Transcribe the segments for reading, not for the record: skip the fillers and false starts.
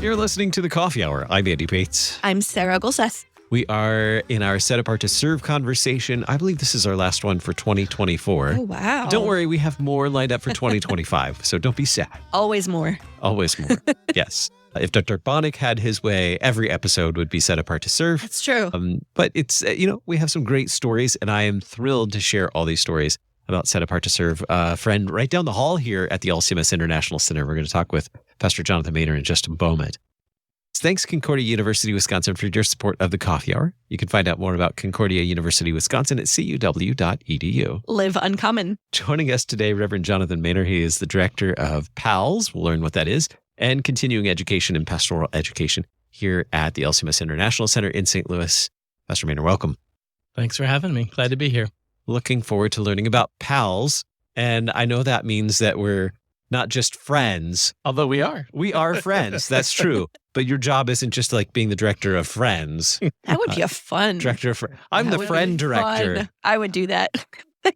You're listening to The Coffee Hour. I'm Andy Bates. I'm Sarah Golseth. We are in our Set Apart to Serve conversation. I believe this is our last one for 2024. Oh, wow. Don't worry, we have more lined up for 2025, so don't be sad. Always more. Always more. Yes. If Dr. Bonnick had his way, every episode would be set apart to serve. That's true. But it's, we have some great stories, and I am thrilled to share all these stories about Set Apart to Serve. A friend right down the hall here at the LCMS International Center. We're going to talk with Pastor Jonathan Manor in just a moment. Thanks, Concordia University, Wisconsin, for your support of the Coffee Hour. You can find out more about Concordia University, Wisconsin at cuw.edu. Live uncommon. Joining us today, Reverend Jonathan Manor. He is the director of PALS. We'll learn what that is. And continuing education and pastoral education here at the LCMS International Center in St. Louis. Pastor Manor, welcome. Thanks for having me. Glad to be here. Looking forward to learning about PALS. And I know that means that we're not just friends. Although we are. We are friends. That's true. But your job isn't just like being the director of friends. That would be a fun. Director of I'm the friend director. Fun. I would do that.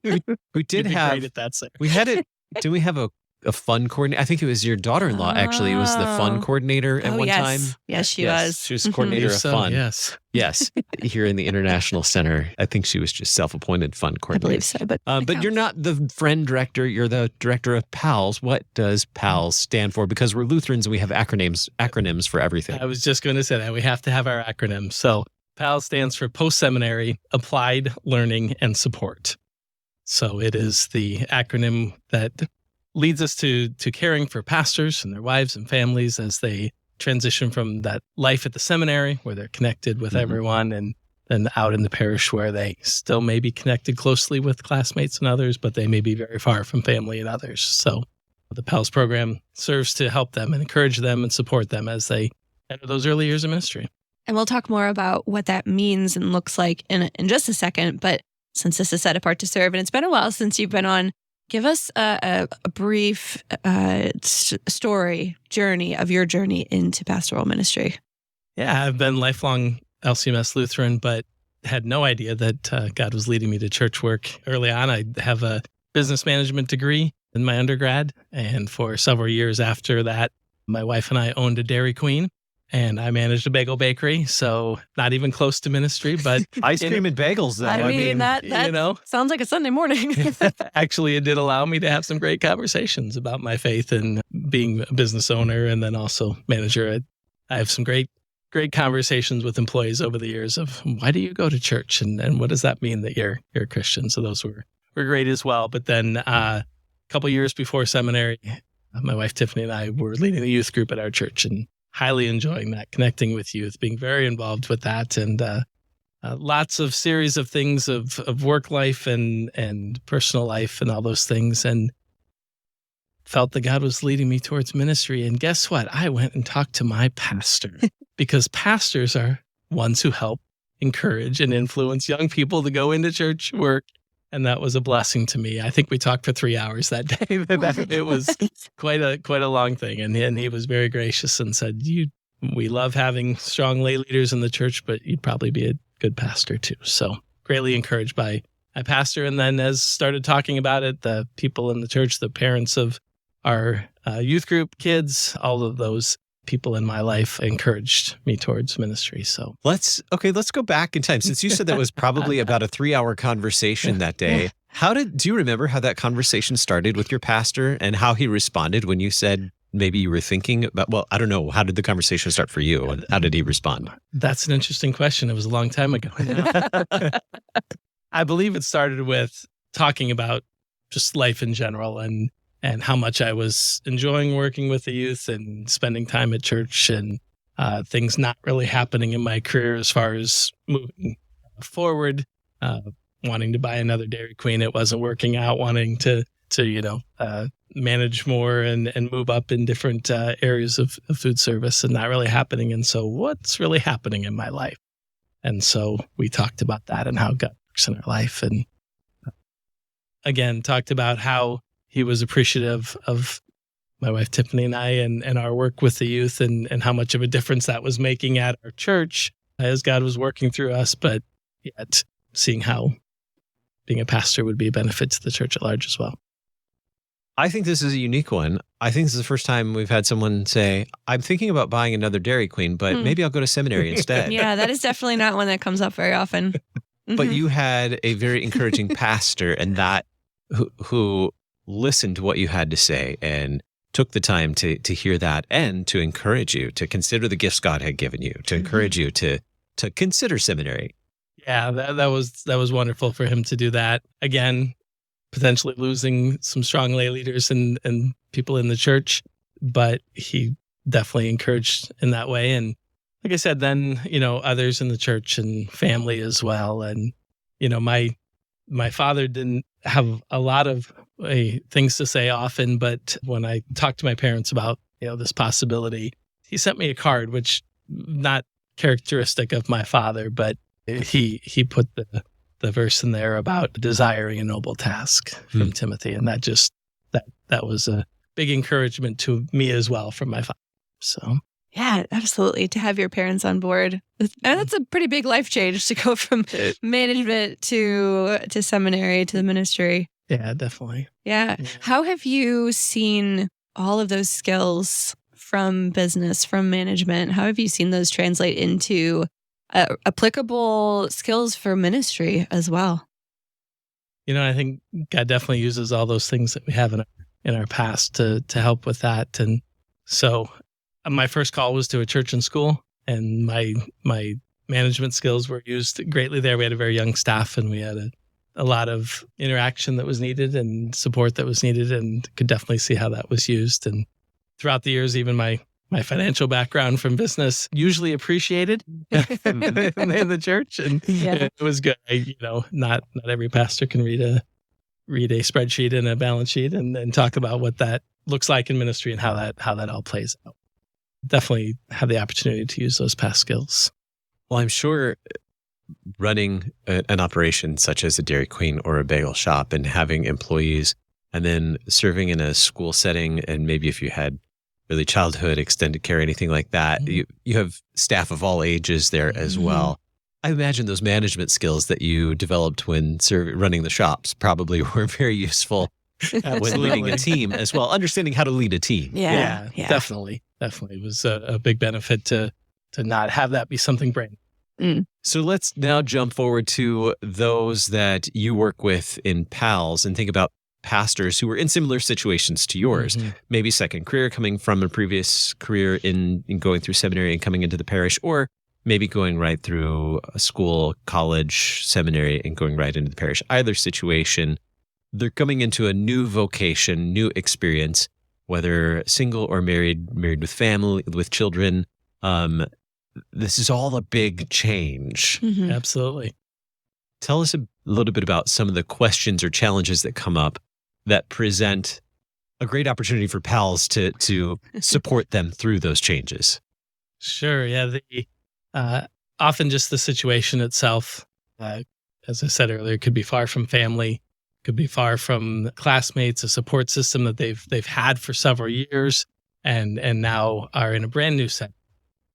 We did have. Great at that, Sarah. We had it. Do we have a fun coordinator? I think it was your daughter-in-law, actually. It was the fun coordinator at one time. Yes, she was. She was coordinator of fun. Yes. Yes. Here in the International Center. I think she was just self-appointed fun coordinator. I believe so. But you're not the friend director. You're the director of PALS. What does PALS stand for? Because we're Lutherans and we have acronyms for everything. I was just going to say that. We have to have our acronym. So PALS stands for Post-Seminary Applied Learning and Support. So it is the acronym that leads us to caring for pastors and their wives and families as they transition from that life at the seminary where they're connected with everyone and then out in the parish where they still may be connected closely with classmates and others, but they may be very far from family and others. So the PALS program serves to help them and encourage them and support them as they enter those early years of ministry. And we'll talk more about what that means and looks like in just a second. But since this is Set Apart to Serve, and it's been a while since you've been on, give us a brief journey of your journey into pastoral ministry. Yeah, I've been lifelong LCMS Lutheran, but had no idea that God was leading me to church work early on. I have a business management degree in my undergrad, and for several years after that, my wife and I owned a Dairy Queen. And I managed a bagel bakery, so not even close to ministry, but ice cream and bagels, though. I mean that sounds like a Sunday morning. Actually, it did allow me to have some great conversations about my faith and being a business owner and then also manager. I have some great conversations with employees over the years of why do you go to church and what does that mean that you're a Christian? So those were great as well. But then a couple years before seminary, my wife Tiffany and I were leading the youth group at our church and highly enjoying that, connecting with youth, being very involved with that, and lots of series of things of work life and personal life and all those things, and felt that God was leading me towards ministry. And guess what? I went and talked to my pastor because pastors are ones who help encourage and influence young people to go into church work. And that was a blessing to me. I think we talked for 3 hours that day. It was quite a long thing. And he was very gracious and said, we love having strong lay leaders in the church, but you'd probably be a good pastor too. So greatly encouraged by my pastor. And then as started talking about it, the people in the church, the parents of our youth group, kids, all of those people in my life encouraged me towards ministry. So let's go back in time. Since you said that was probably about a 3-hour conversation that day, do you remember how that conversation started with your pastor and how he responded when you said maybe you were thinking about, well, I don't know, how did the conversation start for you and how did he respond? That's an interesting question. It was a long time ago. I believe it started with talking about just life in general and how much I was enjoying working with the youth and spending time at church and things not really happening in my career as far as moving forward, wanting to buy another Dairy Queen. It wasn't working out, wanting to manage more and move up in different areas of food service and not really happening. And so what's really happening in my life? And so we talked about that and how God works in our life. And again, talked about how he was appreciative of my wife, Tiffany, and I, and our work with the youth and how much of a difference that was making at our church as God was working through us, but yet seeing how being a pastor would be a benefit to the church at large as well. I think this is a unique one. I think this is the first time we've had someone say, I'm thinking about buying another Dairy Queen, but maybe I'll go to seminary instead. Yeah, that is definitely not one that comes up very often. But you had a very encouraging pastor and that who listened to what you had to say and took the time to hear that and to encourage you to consider the gifts God had given you, to encourage you to consider seminary. Yeah, that was wonderful for him to do that. Again, potentially losing some strong lay leaders and people in the church, but he definitely encouraged in that way. And like I said, then, others in the church and family as well. And, my father didn't have a lot of things to say often, but when I talked to my parents about, this possibility, he sent me a card, which not characteristic of my father, but he put the verse in there about desiring a noble task from Timothy. And that was a big encouragement to me as well from my father. So, yeah, absolutely. To have your parents on board. And that's a pretty big life change to go from management to seminary to the ministry. Yeah, definitely. Yeah. How have you seen all of those skills from business, from management? How have you seen those translate into applicable skills for ministry as well? I think God definitely uses all those things that we have in our past to help with that. And so my first call was to a church and school, and my management skills were used greatly there. We had a very young staff, and we had a lot of interaction that was needed and support that was needed, and could definitely see how that was used. And throughout the years, even my financial background from business usually appreciated in the church, and it was good. Not every pastor can read a spreadsheet and a balance sheet and talk about what that looks like in ministry and how that all plays out. Definitely have the opportunity to use those past skills. Well, I'm sure running an operation such as a Dairy Queen or a bagel shop and having employees and then serving in a school setting, and maybe if you had early childhood, extended care, anything like that, you have staff of all ages there as well. I imagine those management skills that you developed when running the shops probably were very useful when leading a team as well, understanding how to lead a team. Yeah. Definitely. It was a big benefit to not have that be something brand new. So let's now jump forward to those that you work with in PALS and think about pastors who were in similar situations to yours, maybe second career, coming from a previous career in going through seminary and coming into the parish, or maybe going right through a school, college, seminary, and going right into the parish. Either situation, they're coming into a new vocation, new experience, whether single or married with family, with children. This is all a big change. Absolutely. Tell us a little bit about some of the questions or challenges that come up that present a great opportunity for PALS to support them through those changes. Sure. Yeah. Often just the situation itself, as I said earlier, could be far from family, could be far from classmates, a support system that they've had for several years, and now are in a brand new setting.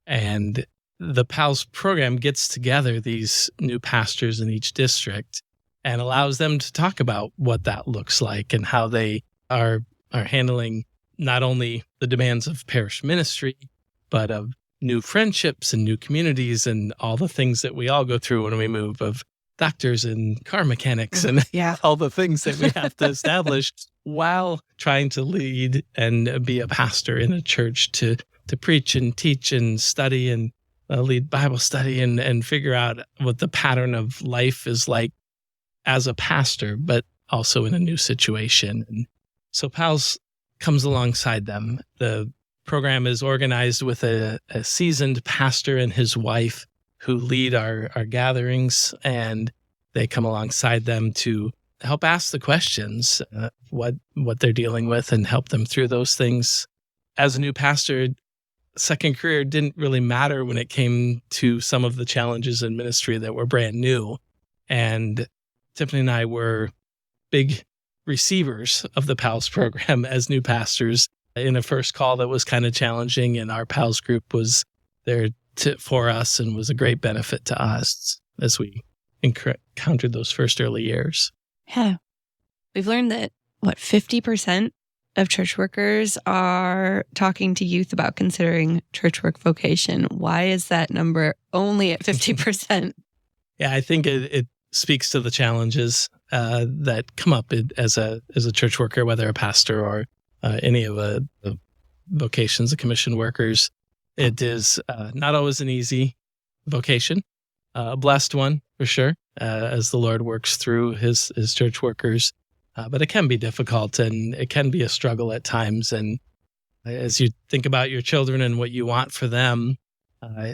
And the PALS program gets together these new pastors in each district and allows them to talk about what that looks like and how they are handling not only the demands of parish ministry, but of new friendships and new communities and all the things that we all go through when we move, of doctors and car mechanics and all the things that we have to establish while trying to lead and be a pastor in a church, to preach and teach and study and lead Bible study and figure out what the pattern of life is like as a pastor, but also in a new situation. And so PALS comes alongside them. The program is organized with a seasoned pastor and his wife who lead our gatherings, and they come alongside them to help ask the questions, what they're dealing with, and help them through those things. As a new pastor, second career didn't really matter when it came to some of the challenges in ministry that were brand new. And Tiffany and I were big receivers of the PALS program as new pastors in a first call that was kind of challenging. And our PALS group was there for us and was a great benefit to us as we encountered those first early years. Yeah. We've learned that, 50% of church workers are talking to youth about considering church work vocation. Why is that number only at 50%? Yeah, I think it speaks to the challenges that come up as a church worker, whether a pastor or any of the vocations, the commissioned workers. It is not always an easy vocation, a blessed one for sure, as the Lord works through his church workers. But it can be difficult and it can be a struggle at times. And as you think about your children and what you want for them,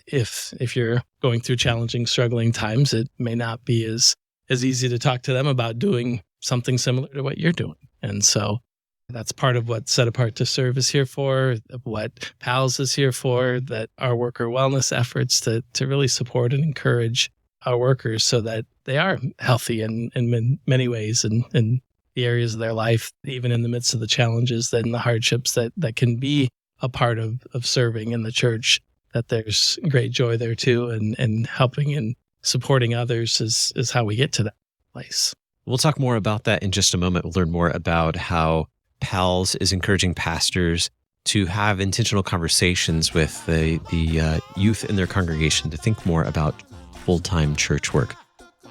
if you're going through challenging, struggling times, it may not be as easy to talk to them about doing something similar to what you're doing. And so that's part of what Set Apart to Serve is here for, what PALS is here for, that our worker wellness efforts to really support and encourage our workers so that they are healthy in many ways and in the areas of their life, even in the midst of the challenges and the hardships that can be a part of serving in the church, that there's great joy there too, and helping and supporting others is how we get to that place. We'll talk more about that in just a moment. We'll learn more about how PALS is encouraging pastors to have intentional conversations with the youth in their congregation to think more about full-time church work.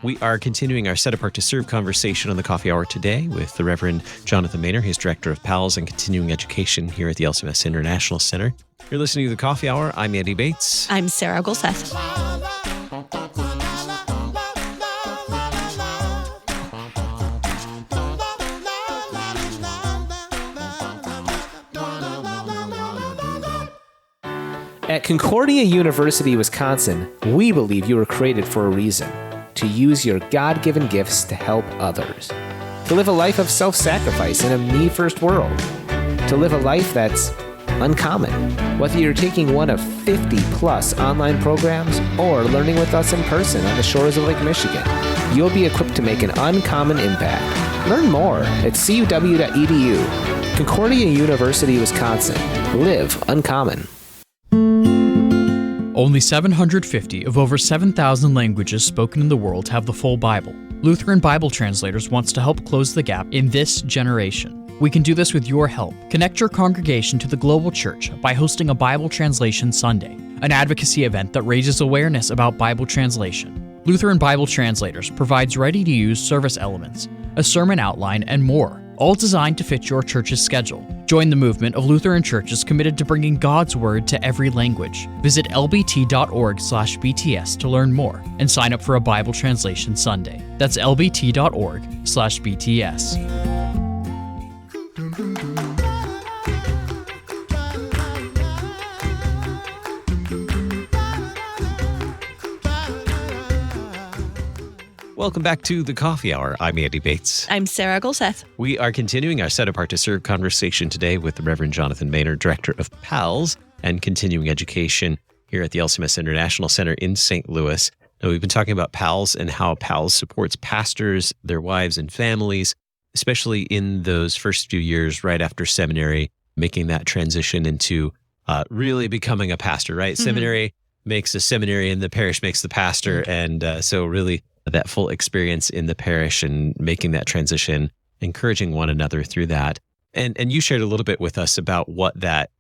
We are continuing our Set Apart to Serve conversation on the Coffee Hour today with the Reverend Jonathan Manor. He's Director of PALS and Continuing Education here at the LCMS International Center. You're listening to the Coffee Hour. I'm Andy Bates. I'm Sarah Golseth. At Concordia University, Wisconsin, we believe you were created for a reason: to use your God-given gifts to help others, to live a life of self-sacrifice in a me-first world, to live a life that's uncommon. Whether you're taking one of 50-plus online programs or learning with us in person on the shores of Lake Michigan, you'll be equipped to make an uncommon impact. Learn more at cuw.edu. Concordia University, Wisconsin. Live uncommon. Only 750 of over 7,000 languages spoken in the world have the full Bible. Lutheran Bible Translators wants to help close the gap in this generation. We can do this with your help. Connect your congregation to the global church by hosting a Bible Translation Sunday, an advocacy event that raises awareness about Bible translation. Lutheran Bible Translators provides ready-to-use service elements, a sermon outline, and more, all designed to fit your church's schedule. Join the movement of Lutheran churches committed to bringing God's Word to every language. Visit lbt.org/BTS to learn more and sign up for a Bible Translation Sunday. That's lbt.org/BTS. Welcome back to the Coffee Hour. I'm Andy Bates. I'm Sarah Golseth. We are continuing our Set Apart to Serve conversation today with the Reverend Jonathan Manor, Director of PALS and Continuing Education here at the LCMS International Center in St. Louis. Now, we've been talking about PALS and how PALS supports pastors, their wives, and families, especially in those first few years right after seminary, making that transition into really becoming a pastor, right? Mm-hmm. Seminary makes a seminarian, the parish makes the pastor, and so really that full experience in the parish and making that transition, encouraging one another through that. And you shared a little bit with us about what that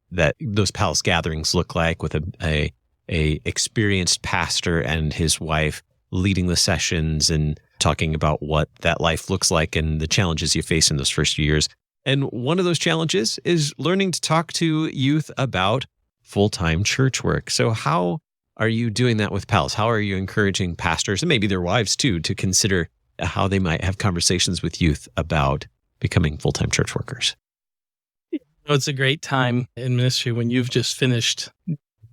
those PALS gatherings look like with a experienced pastor and his wife leading the sessions and talking about what that life looks like and the challenges you face in those first few years. And one of those challenges is learning to talk to youth about full-time church work. So how are you doing that with PALS? How are you encouraging pastors and maybe their wives too to consider how they might have conversations with youth about becoming full-time church workers? It's a great time in ministry when you've just finished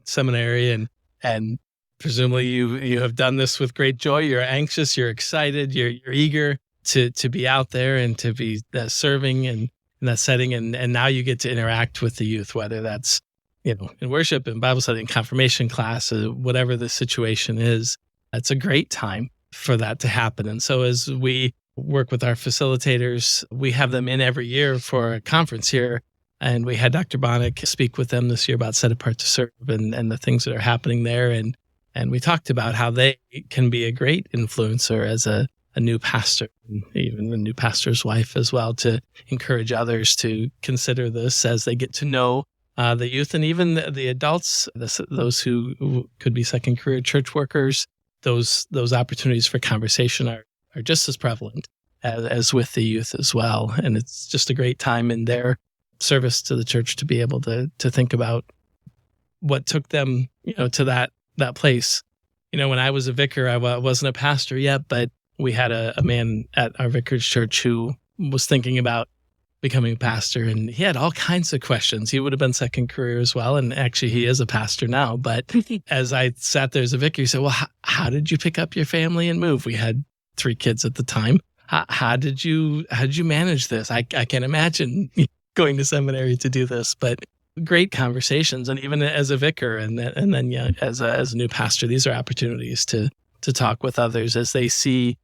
seminary and presumably you have done this with great joy. You're anxious, you're excited, you're eager to be out there and to be serving in that setting. And now you get to interact with the youth, whether that's in worship and Bible study and confirmation class, whatever the situation is. It's a great time for that to happen. And so as we work with our facilitators, we have them in every year for a conference here And we had Dr. Bonnick speak with them this year about Set Apart to Serve and the things that are happening there. And we talked about how they can be a great influencer as a new pastor, and even a new pastor's wife as well, to encourage others to consider this as they get to know the youth and even the adults, those who could be second career church workers. Those opportunities for conversation are just as prevalent as with the youth as well. And it's just a great time in their service to the church to be able to think about what took them, to that place. When I was a vicar, I wasn't a pastor yet, but we had a man at our vicarage church who was thinking about becoming a pastor, and he had all kinds of questions. He would have been second career as well, and actually he is a pastor now. But as I sat there as a vicar, he said, well, how did you pick up your family and move? We had 3 kids at the time. How did you manage this? I can't imagine going to seminary to do this, but great conversations. And even as a vicar and then as a new pastor, these are opportunities to talk with others as they see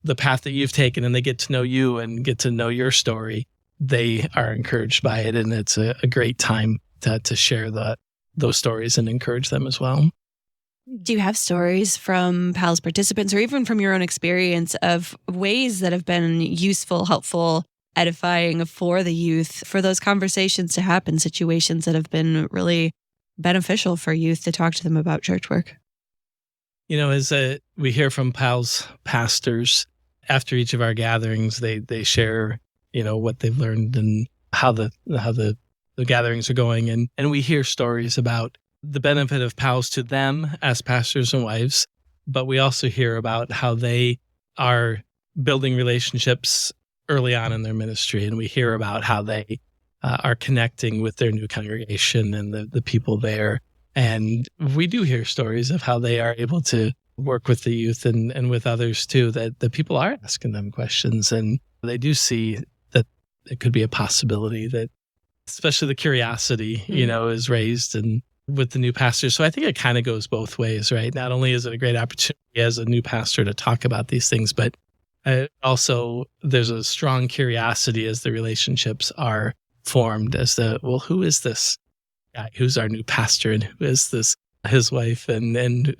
the path that you've taken and they get to know you and get to know your story. They are encouraged by it, and it's a great time to share those stories and encourage them as well. Do you have stories from PALS participants or even from your own experience of ways that have been useful, helpful, edifying for the youth, for those conversations to happen, situations that have been really beneficial for youth to talk to them about church work? As we hear from PALS pastors, after each of our gatherings, they share, what they've learned and how the gatherings are going. And we hear stories about the benefit of PALS to them as pastors and wives, but we also hear about how they are building relationships early on in their ministry. And we hear about how they are connecting with their new congregation and the people there. And we do hear stories of how they are able to work with the youth and with others too, that the people are asking them questions, and they do see that it could be a possibility, that especially the curiosity, is raised and with the new pastor. So I think it kind of goes both ways, right? Not only is it a great opportunity as a new pastor to talk about these things, but also there's a strong curiosity as the relationships are formed as who is this guy who's our new pastor, and who is this his wife, and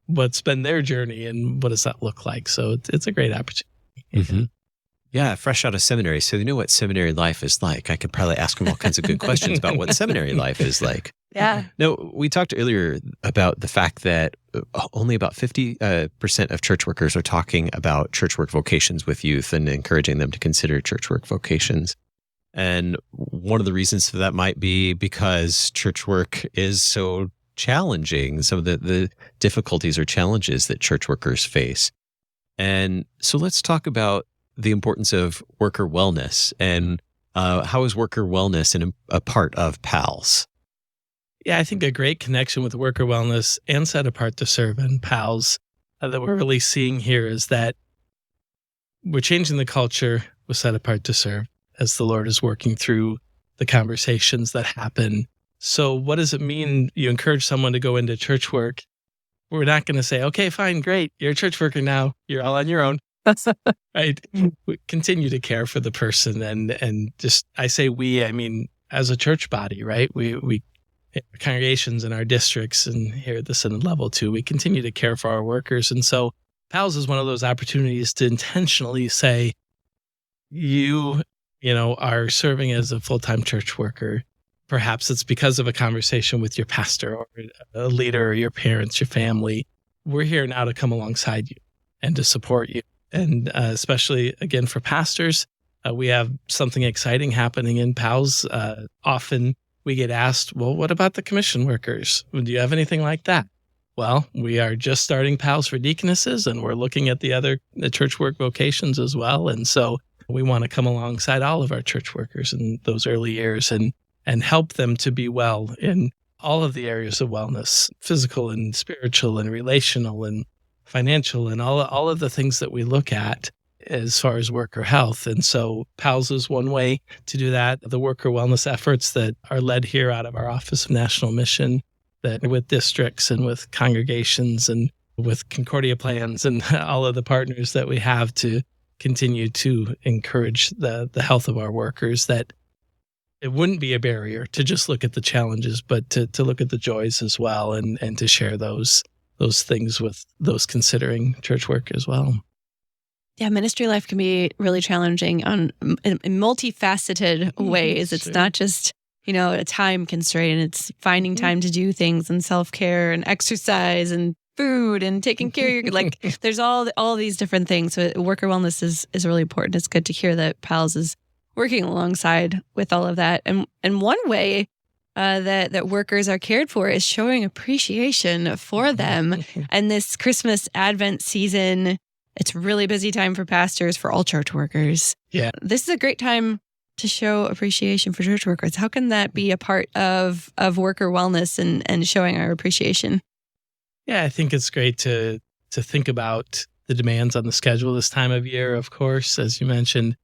what's been their journey and what does that look like? So it's a great opportunity. Mm-hmm. Yeah, fresh out of seminary, so they know what seminary life is like. I could probably ask them all kinds of good questions about what seminary life is like. Yeah. No, we talked earlier about the fact that only about 50% of church workers are talking about church work vocations with youth and encouraging them to consider church work vocations. And one of the reasons for that might be because church work is so challenging, some of the difficulties or challenges that church workers face. And so let's talk about the importance of worker wellness and how is worker wellness a part of PALS? Yeah, I think a great connection with worker wellness and Set Apart to Serve and PALS that we're really seeing here is that we're changing the culture with Set Apart to Serve as the Lord is working through the conversations that happen. So what does it mean you encourage someone to go into church work? We're not going to say, okay, fine, great, you're a church worker now, you're all on your own. Right? We continue to care for the person and just, I say I mean, as a church body, right? We congregations in our districts and here at the synod level too, we continue to care for our workers. And so PALS is one of those opportunities to intentionally say, you are serving as a full-time church worker. Perhaps it's because of a conversation with your pastor or a leader or your parents, your family. We're here now to come alongside you and to support you. And especially, again, for pastors, we have something exciting happening in PALS. Often we get asked, well, what about the commission workers? Do you have anything like that? Well, we are just starting PALS for deaconesses, and we're looking at the church work vocations as well. And so we want to come alongside all of our church workers in those early years and help them to be well in all of the areas of wellness, physical and spiritual and relational and financial and all of the things that we look at as far as worker health. And so PALS is one way to do that. The worker wellness efforts that are led here out of our Office of National Mission, that with districts and with congregations and with Concordia plans and all of the partners that we have to continue to encourage the health of our workers, that it wouldn't be a barrier to just look at the challenges, but to look at the joys as well, and to share those things with those considering church work as well. Yeah, ministry life can be really challenging in multifaceted ways. It's not just, a time constraint. It's finding time to do things and self-care and exercise and food and taking care of your, there's all these different things. So worker wellness is really important. It's good to hear that PALS is working alongside with all of that. And one way that workers are cared for is showing appreciation for them. And this Christmas Advent season, it's a really busy time for pastors, for all church workers. Yeah. This is a great time to show appreciation for church workers. How can that be a part of worker wellness and showing our appreciation? Yeah, I think it's great to think about the demands on the schedule this time of year, of course, as you mentioned.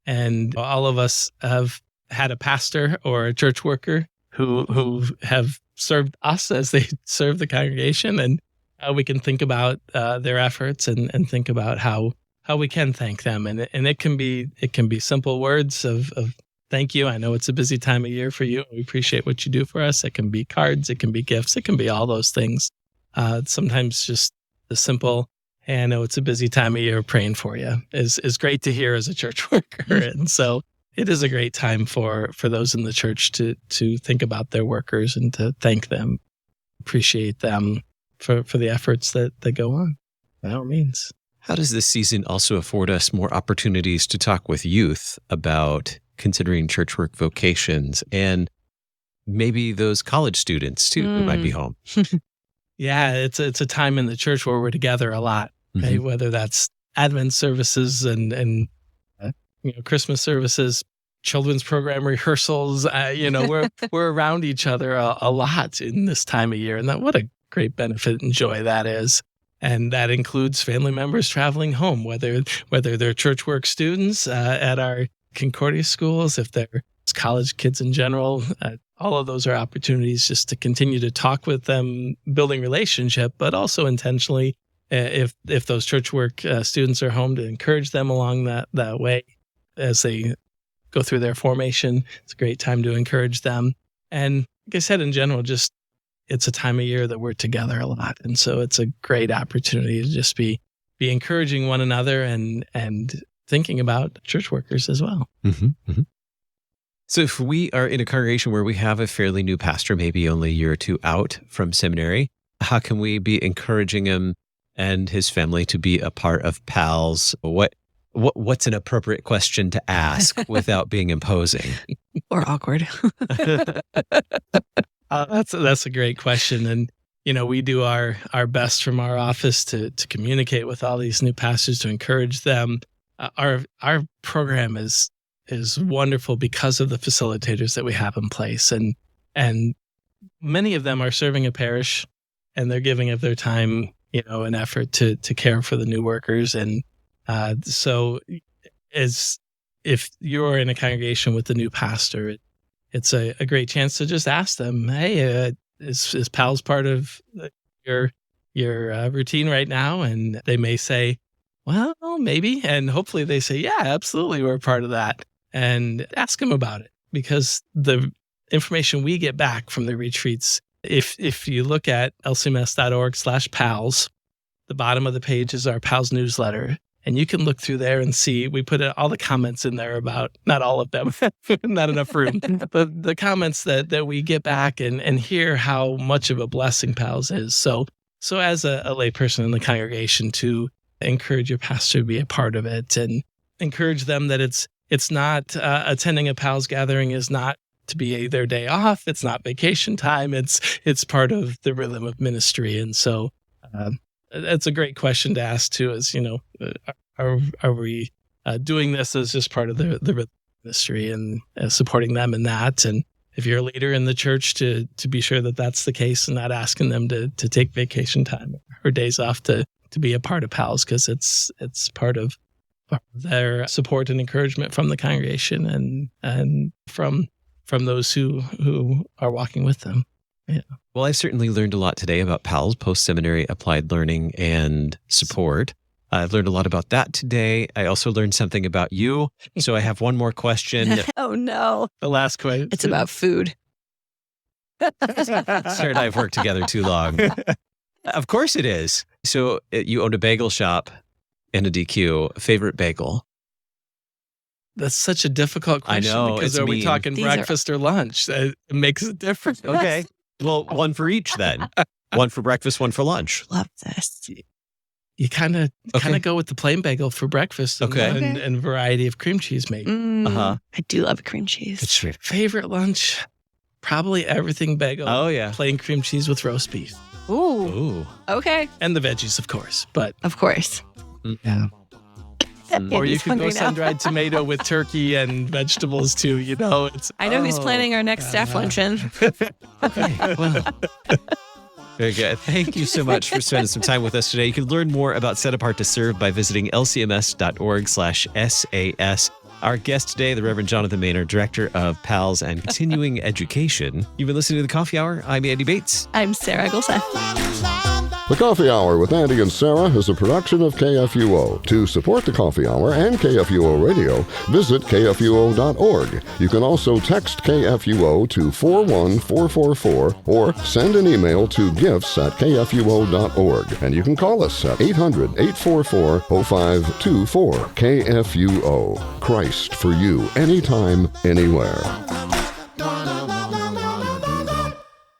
And all of us have had a pastor or a church worker who have served us as they serve the congregation, and we can think about their efforts and think about how we can thank them. And it can be simple words of thank you. I know it's a busy time of year for you. We appreciate what you do for us. It can be cards. It can be gifts. It can be all those things. Sometimes just the simple, hey, I know it's a busy time of year, praying for you is great to hear as a church worker. And so it is a great time for those in the church to think about their workers and to thank them, appreciate them for the efforts that go on, by all means. How does this season also afford us more opportunities to talk with youth about considering church work vocations and maybe those college students too who might be home? Yeah, it's a time in the church where we're together a lot, right? Whether that's Advent services and Christmas services, children's program rehearsals. We're around each other a lot in this time of year, and what a great benefit and joy that is. And that includes family members traveling home, whether they're church work students at our Concordia schools, if they're college kids in general. All of those are opportunities just to continue to talk with them, building relationship, but also intentionally, if those church work students are home, to encourage them along that way as they go through their formation. It's a great time to encourage them. And like I said, in general, just it's a time of year that we're together a lot. And so it's a great opportunity to just be encouraging one another and thinking about church workers as well. So if we are in a congregation where we have a fairly new pastor, maybe only a year or two out from seminary, how can we be encouraging him and his family to be a part of PALS? What's an appropriate question to ask without being imposing or awkward? That's a great question. And, we do our best from our office to communicate with all these new pastors, to encourage them. Our program is wonderful because of the facilitators that we have in place. And many of them are serving a parish, and they're giving of their time, an effort to care for the new workers. And so as if you're in a congregation with the new pastor, it's a great chance to just ask them, hey, is PALS part of your routine right now? And they may say, well, maybe. And hopefully they say, yeah, absolutely, we're part of that. And ask them about it, because the information we get back from the retreats, if you look at lcms.org/PALS, the bottom of the page is our PALS newsletter. And you can look through there and see, we put all the comments in there about, not all of them, not enough room, but the comments that we get back and hear how much of a blessing PALS is. So as a lay person in the congregation, to encourage your pastor to be a part of it and encourage them that it's not attending a PALS gathering is not to be their day off. It's not vacation time. It's part of the rhythm of ministry. And so that's a great question to ask too, is, are we doing this as just part of the rhythm of ministry and supporting them in that? And if you're a leader in the church, to be sure that that's the case, and not asking them to take vacation time or days off to be a part of PALS, because it's part of their support and encouragement from the congregation and from those who are walking with them. Yeah. Well, I've certainly learned a lot today about PALS, Post-Seminary Applied Learning and Support. I learned a lot about that today. I also learned something about you. So I have one more question. Oh, no. The last question. It's about food. Sarah and I have worked together too long. Of course it is. So you owned a bagel shop and a DQ. Favorite bagel? That's such a difficult question. I know, Because it's are we mean. talking breakfast or lunch? It makes a difference. Okay. Well, one for each then. One for breakfast, one for lunch. Love this. You kind of go with the plain bagel for breakfast and, Okay. and variety of cream cheese made. Uh-huh. I do love cream cheese. It's sweet. Favorite lunch? Probably everything bagel. Oh, yeah. Plain cream cheese with roast beef. Ooh. Ooh. Okay. And the veggies, of course. But Of course. yeah. Or you Andy's could go hungry now. sun-dried tomato with turkey and vegetables too. You know, it's I know who's planning our next staff luncheon. Okay. Well. Very good. Thank you so much for spending some time with us today. You can learn more about Set Apart to Serve by visiting lcms.org/SAS. Our guest today, the Reverend Jonathan Manor, Director of PALS and Continuing Education. You've been listening to The Coffee Hour. I'm Andy Bates. I'm Sarah Gulseth. The Coffee Hour with Andy and Sarah is a production of KFUO. To support the Coffee Hour and KFUO Radio, visit KFUO.org. You can also text KFUO to 41444 or send an email to gifts@kfuo.org. And you can call us at 800-844-0524. KFUO. Christ for you, anytime, anywhere.